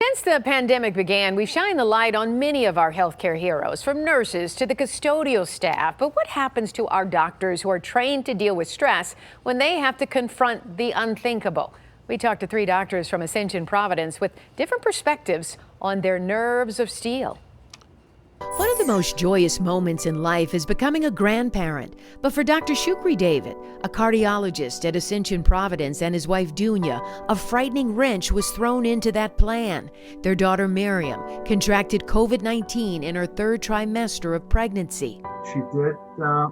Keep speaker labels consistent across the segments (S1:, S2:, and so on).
S1: Since the pandemic began, we've shined the light on many of our healthcare heroes, from nurses to the custodial staff. But what happens to our doctors who are trained to deal with stress when they have to confront the unthinkable? We talked to 3 doctors from Ascension Providence with different perspectives on their nerves of steel. One of the most joyous moments in life is becoming a grandparent. But for Dr. Shukri David, a cardiologist at Ascension Providence, and his wife Dunya, a frightening wrench was thrown into that plan. Their daughter Miriam contracted COVID-19 in her 3rd trimester of pregnancy.
S2: She did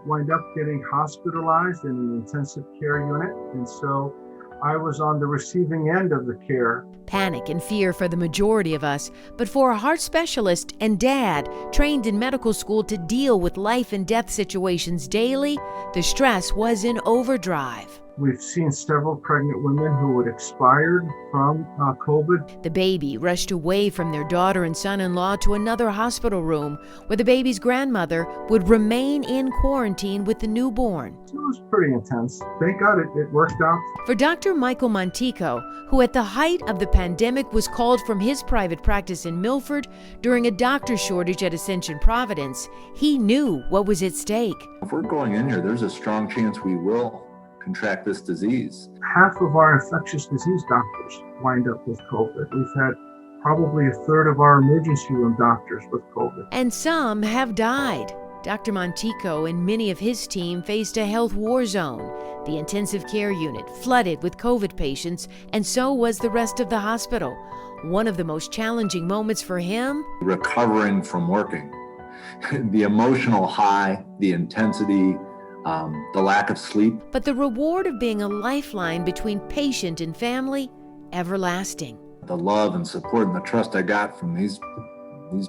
S2: wind up getting hospitalized in an intensive care unit, and so I was on the receiving end of the care.
S1: Panic and fear for the majority of us, but for a heart specialist and dad trained in medical school to deal with life and death situations daily, the stress was in overdrive.
S2: We've seen several pregnant women who had expired from COVID.
S1: The baby rushed away from their daughter and son-in-law to another hospital room where the baby's grandmother would remain in quarantine with the newborn.
S2: It was pretty intense. Thank God it worked out.
S1: For Dr. Michael Montico, who at the height of the pandemic was called from his private practice in Milford during a doctor shortage at Ascension Providence, he knew what was at stake.
S3: If we're going in here, there's a strong chance we will contract this disease.
S2: Half of our infectious disease doctors wind up with COVID. We've had probably a 1/3 of our emergency room doctors with COVID.
S1: And some have died. Dr. Montico and many of his team faced a health war zone. The intensive care unit flooded with COVID patients, and so was the rest of the hospital. One of the most challenging moments for him?
S3: Recovering from working. The emotional high, the intensity, the lack of sleep.
S1: But the reward of being a lifeline between patient and family, everlasting.
S3: The love and support and the trust I got from these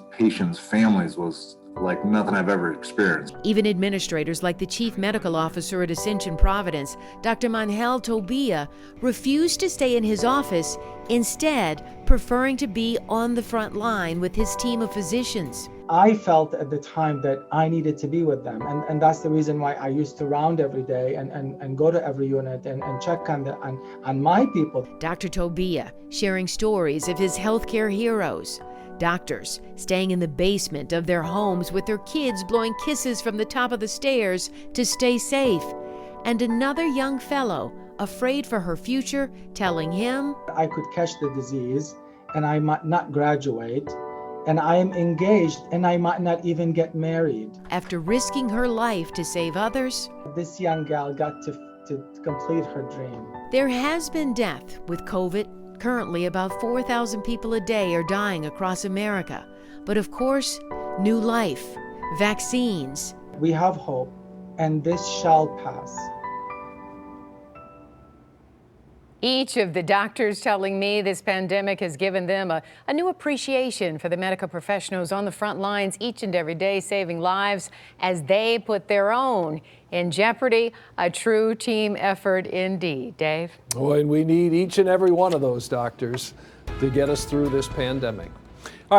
S3: patients' families was like nothing I've ever experienced.
S1: Even administrators like the chief medical officer at Ascension Providence, Dr. Manhel Tobia, refused to stay in his office, instead preferring to be on the front line with his team of physicians.
S4: I felt at the time that I needed to be with them, and that's the reason why I used to round every day and go to every unit and check on my people.
S1: Dr. Tobia sharing stories of his healthcare heroes. Doctors staying in the basement of their homes with their kids blowing kisses from the top of the stairs to stay safe. And another young fellow, afraid for her future, telling him,
S4: I could catch the disease and I might not graduate, and I am engaged and I might not even get married.
S1: After risking her life to save others,
S4: this young gal got to complete her dream.
S1: There has been death with COVID. Currently, about 4,000 people a day are dying across America. But of course, new life, vaccines.
S4: We have hope, and this shall pass.
S1: Each of the doctors telling me this pandemic has given them a new appreciation for the medical professionals on the front lines each and every day, saving lives as they put their own in jeopardy. A true team effort indeed. Dave?
S5: Oh, and we need each and every one of those doctors to get us through this pandemic.